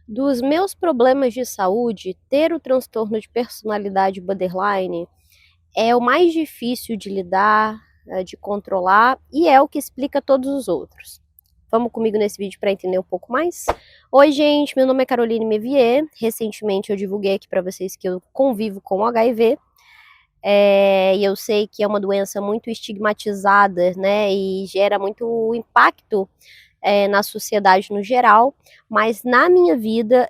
Dos meus problemas de saúde, ter o transtorno de personalidade borderline é o mais difícil de lidar, de controlar e é o que explica todos os outros. Vamos comigo nesse vídeo para entender um pouco mais? Oi, gente, meu nome é Caroline Mevier. Recentemente eu divulguei aqui para vocês que eu convivo com HIV. E eu sei que é uma doença muito estigmatizada, né, e gera muito impacto na sociedade no geral, mas na minha vida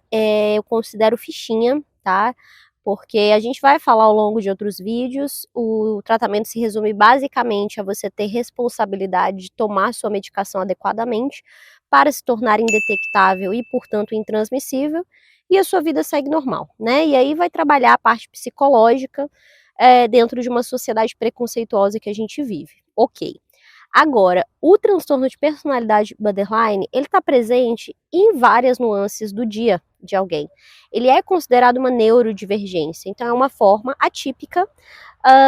eu considero fichinha, tá? Porque a gente vai falar ao longo de outros vídeos, o tratamento se resume basicamente a você ter responsabilidade de tomar sua medicação adequadamente para se tornar indetectável e, portanto, intransmissível, e a sua vida segue normal, né? E aí vai trabalhar a parte psicológica dentro de uma sociedade preconceituosa que a gente vive. Ok. Agora, o transtorno de personalidade borderline, ele está presente em várias nuances do dia de alguém. Ele é considerado uma neurodivergência, então é uma forma atípica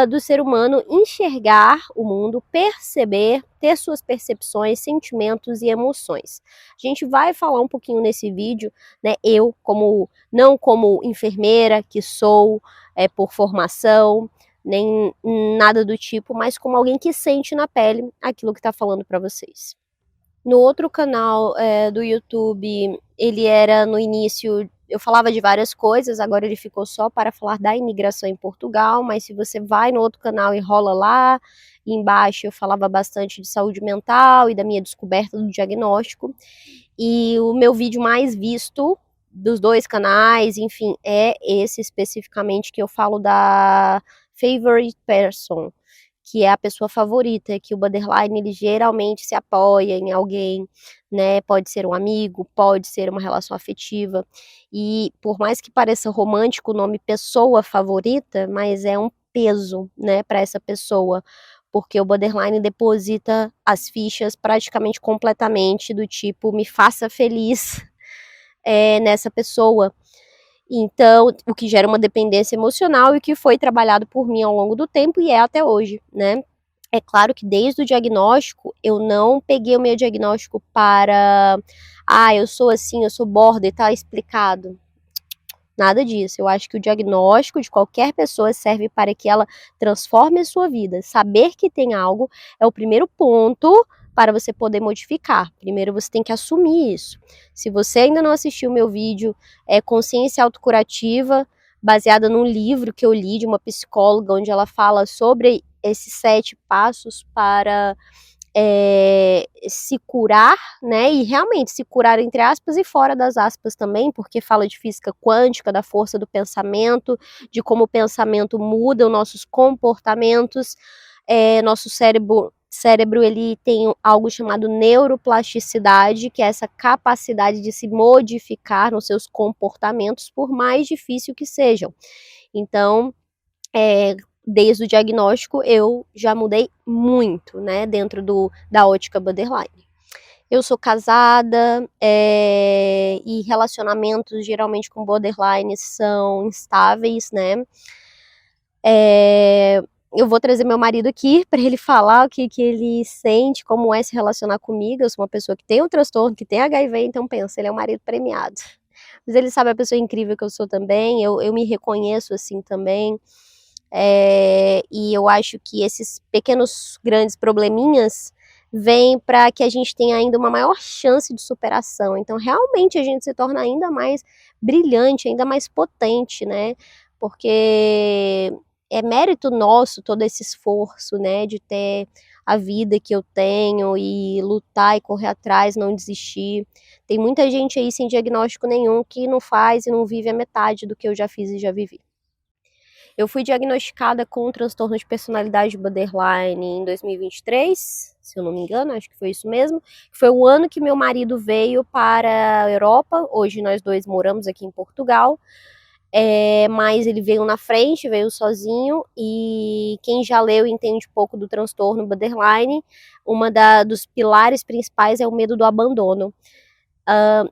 do ser humano enxergar o mundo, perceber, ter suas percepções, sentimentos e emoções. A gente vai falar um pouquinho nesse vídeo, né? Eu, não como enfermeira que sou por formação, nem nada do tipo, mas como alguém que sente na pele aquilo que está falando para vocês. No outro canal do YouTube, ele era no início, eu falava de várias coisas, agora ele ficou só para falar da imigração em Portugal, mas se você vai no outro canal e rola lá, e embaixo eu falava bastante de saúde mental e da minha descoberta do diagnóstico. E o meu vídeo mais visto dos dois canais, enfim, é esse especificamente que eu falo da favorite person, que é a pessoa favorita, que o borderline ele geralmente se apoia em alguém, né? Pode ser um amigo, pode ser uma relação afetiva. E por mais que pareça romântico o nome pessoa favorita, mas é um peso, né, para essa pessoa, porque o borderline deposita as fichas praticamente completamente do tipo me faça feliz nessa pessoa. Então, o que gera uma dependência emocional e que foi trabalhado por mim ao longo do tempo e é até hoje, né? É claro que desde o diagnóstico, eu não peguei o meu diagnóstico para, eu sou assim, eu sou border, tá explicado. Nada disso. Eu acho que o diagnóstico de qualquer pessoa serve para que ela transforme a sua vida. Saber que tem algo é o primeiro ponto para você poder modificar. Primeiro você tem que assumir isso. Se você ainda não assistiu o meu vídeo, Consciência Autocurativa, baseada num livro que eu li de uma psicóloga, onde ela fala sobre esses 7 passos para se curar, né, e realmente se curar entre aspas e fora das aspas também, porque fala de física quântica, da força do pensamento, de como o pensamento muda os nossos comportamentos, nosso cérebro ele tem algo chamado neuroplasticidade, que é essa capacidade de se modificar nos seus comportamentos, por mais difícil que sejam. Então, desde o diagnóstico, eu já mudei muito, né, dentro da ótica borderline. Eu sou casada e relacionamentos geralmente com borderline são instáveis, né. Eu vou trazer meu marido aqui para ele falar o que ele sente, como é se relacionar comigo. Eu sou uma pessoa que tem um transtorno, que tem HIV, então pensa, ele é um marido premiado. Mas ele sabe a pessoa incrível que eu sou também, eu me reconheço assim também. E eu acho que esses pequenos, grandes probleminhas vêm para que a gente tenha ainda uma maior chance de superação. Então, realmente, a gente se torna ainda mais brilhante, ainda mais potente, né? Porque é mérito nosso todo esse esforço, né? De ter a vida que eu tenho e lutar e correr atrás, não desistir. Tem muita gente aí sem diagnóstico nenhum que não faz e não vive a metade do que eu já fiz e já vivi. Eu fui diagnosticada com um transtorno de personalidade borderline em 2023, se eu não me engano, acho que foi isso mesmo. Foi o ano que meu marido veio para a Europa, hoje nós dois moramos aqui em Portugal, mas ele veio na frente, veio sozinho, e quem já leu entende um pouco do transtorno borderline, dos pilares principais é o medo do abandono.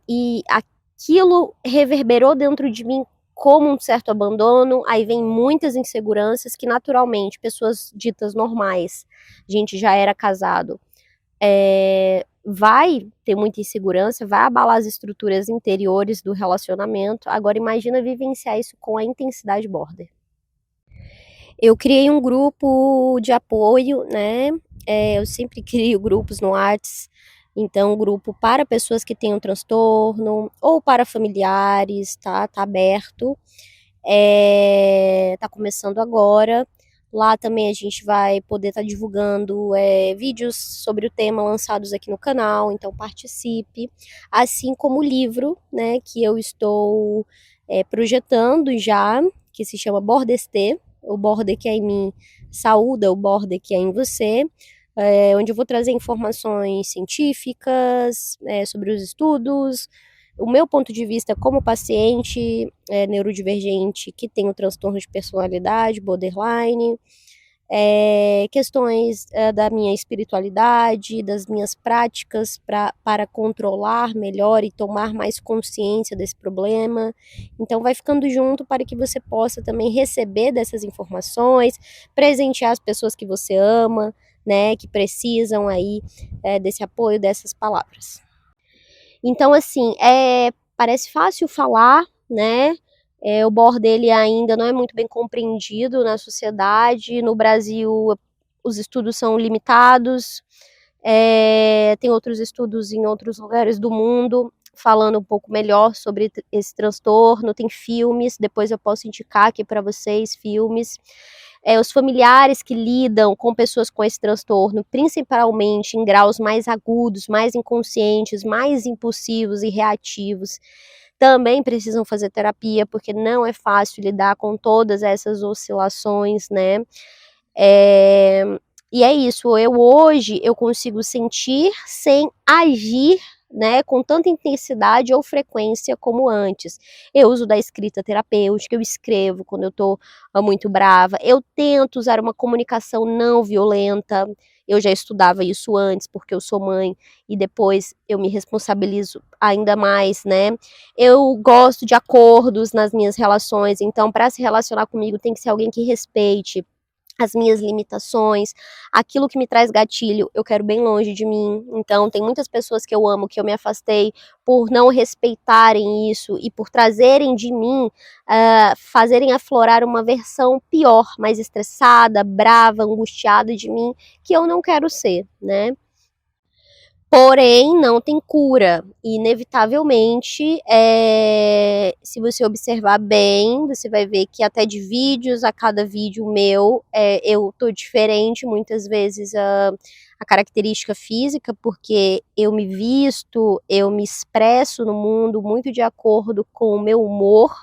E aquilo reverberou dentro de mim como um certo abandono, aí vem muitas inseguranças que naturalmente, pessoas ditas normais, a gente já era casado, vai ter muita insegurança, vai abalar as estruturas interiores do relacionamento. Agora imagina vivenciar isso com a intensidade border. Eu criei um grupo de apoio, né? Eu sempre crio grupos no Whats, então grupo para pessoas que tenham transtorno ou para familiares, tá aberto. Tá começando agora. Lá também a gente vai poder estar divulgando vídeos sobre o tema lançados aqui no canal, então participe. Assim como o livro, né, que eu estou projetando já, que se chama Bordestê, o border que é em mim saúda o border que é em você, onde eu vou trazer informações científicas sobre os estudos, o meu ponto de vista como paciente neurodivergente que tem o transtorno de personalidade, borderline, questões da minha espiritualidade, das minhas práticas para controlar melhor e tomar mais consciência desse problema. Então vai ficando junto para que você possa também receber dessas informações, presentear as pessoas que você ama, né, que precisam aí desse apoio, dessas palavras. Então, assim, parece fácil falar, né? O border ele ainda não é muito bem compreendido na sociedade. No Brasil, os estudos são limitados. Tem outros estudos em outros lugares do mundo falando um pouco melhor sobre esse transtorno. Tem filmes, depois eu posso indicar aqui para vocês filmes. Os familiares que lidam com pessoas com esse transtorno, principalmente em graus mais agudos, mais inconscientes, mais impulsivos e reativos, também precisam fazer terapia, porque não é fácil lidar com todas essas oscilações, né? E é isso, hoje eu consigo sentir sem agir, né, com tanta intensidade ou frequência como antes. Eu uso da escrita terapêutica, eu escrevo quando eu tô muito brava, eu tento usar uma comunicação não violenta. Eu já estudava isso antes, porque eu sou mãe, e depois eu me responsabilizo ainda mais, né? Eu gosto de acordos nas minhas relações, então para se relacionar comigo tem que ser alguém que respeite as minhas limitações, aquilo que me traz gatilho, eu quero bem longe de mim. Então, tem muitas pessoas que eu amo, que eu me afastei por não respeitarem isso e por trazerem de mim, fazerem aflorar uma versão pior, mais estressada, brava, angustiada de mim, que eu não quero ser, né? Porém, não tem cura. Inevitavelmente, se você observar bem, você vai ver que até de vídeos, a cada vídeo meu, eu tô diferente, muitas vezes a característica física, porque eu me visto, eu me expresso no mundo muito de acordo com o meu humor,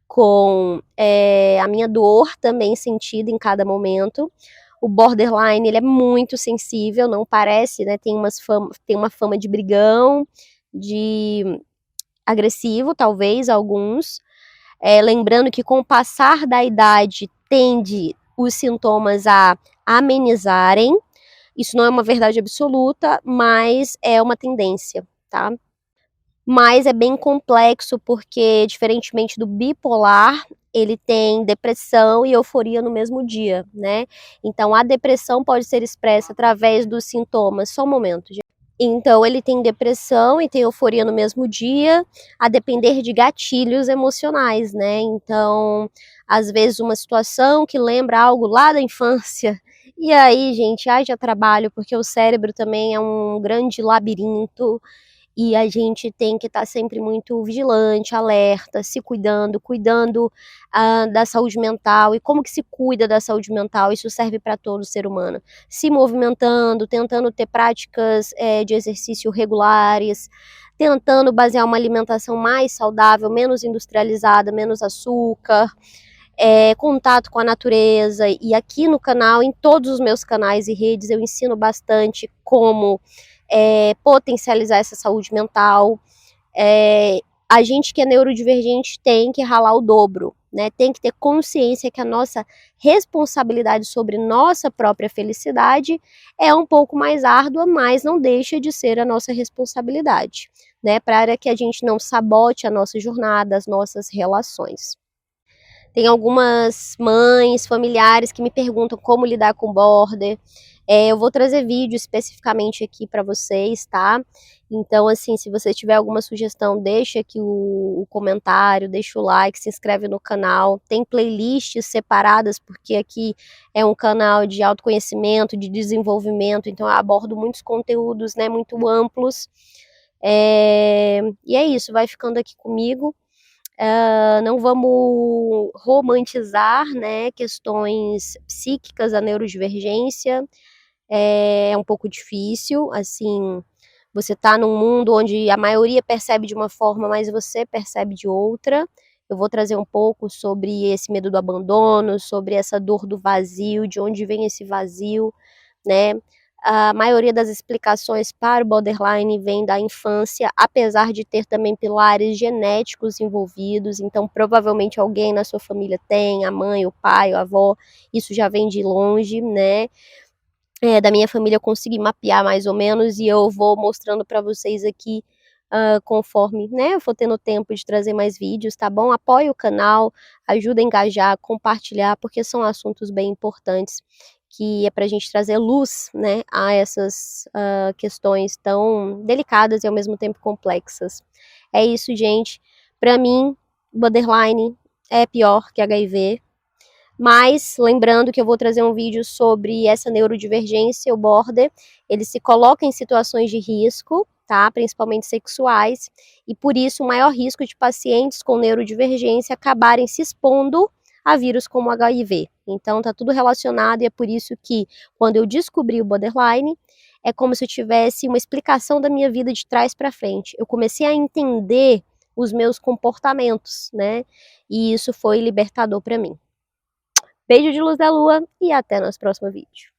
com a minha dor também sentida em cada momento. O borderline, ele é muito sensível, não parece, né? Tem uma fama de brigão, de agressivo, talvez, alguns. Lembrando que com o passar da idade, tende os sintomas a amenizarem. Isso não é uma verdade absoluta, mas é uma tendência, tá? Mas é bem complexo porque, diferentemente do bipolar, ele tem depressão e euforia no mesmo dia, né? Então, a depressão pode ser expressa através dos sintomas. Só um momento, gente. Então, ele tem depressão e tem euforia no mesmo dia, a depender de gatilhos emocionais, né? Então, às vezes, uma situação que lembra algo lá da infância. E aí, gente, haja trabalho, porque o cérebro também é um grande labirinto. E a gente tem que estar sempre muito vigilante, alerta, se cuidando da saúde mental. E como que se cuida da saúde mental? Isso serve para todo ser humano. Se movimentando, tentando ter práticas de exercício regulares, tentando basear uma alimentação mais saudável, menos industrializada, menos açúcar, contato com a natureza. E aqui no canal, em todos os meus canais e redes, eu ensino bastante como potencializar essa saúde mental. A gente que é neurodivergente tem que ralar o dobro, né? Tem que ter consciência que a nossa responsabilidade sobre nossa própria felicidade é um pouco mais árdua, mas não deixa de ser a nossa responsabilidade, né? Para que a gente não sabote a nossa jornada, as nossas relações. Tem algumas mães, familiares que me perguntam como lidar com border. Eu vou trazer vídeo especificamente aqui para vocês, tá? Então, assim, se você tiver alguma sugestão, deixa aqui o comentário, deixa o like, se inscreve no canal. Tem playlists separadas, porque aqui é um canal de autoconhecimento, de desenvolvimento, então eu abordo muitos conteúdos, né, muito amplos. E é isso, vai ficando aqui comigo. Não vamos romantizar, né, questões psíquicas, a neurodivergência. É um pouco difícil, assim, você tá num mundo onde a maioria percebe de uma forma, mas você percebe de outra. Eu vou trazer um pouco sobre esse medo do abandono, sobre essa dor do vazio, de onde vem esse vazio, né? A maioria das explicações para o borderline vem da infância, apesar de ter também pilares genéticos envolvidos, então provavelmente alguém na sua família tem, a mãe, o pai, a avó, isso já vem de longe, né? Da minha família eu consegui mapear mais ou menos e eu vou mostrando para vocês aqui conforme, né, eu for tendo tempo de trazer mais vídeos, tá bom? Apoie o canal, ajuda a engajar, compartilhar, porque são assuntos bem importantes que é pra gente trazer luz, né, a essas questões tão delicadas e ao mesmo tempo complexas. É isso, gente. Pra mim, borderline é pior que HIV, mas lembrando que eu vou trazer um vídeo sobre essa neurodivergência, o border, ele se coloca em situações de risco, tá? Principalmente sexuais, e por isso o maior risco de pacientes com neurodivergência acabarem se expondo a vírus como HIV. Então tá tudo relacionado e é por isso que quando eu descobri o borderline, é como se eu tivesse uma explicação da minha vida de trás para frente. Eu comecei a entender os meus comportamentos, né? E isso foi libertador para mim. Beijo de luz da lua e até nosso próximo vídeo.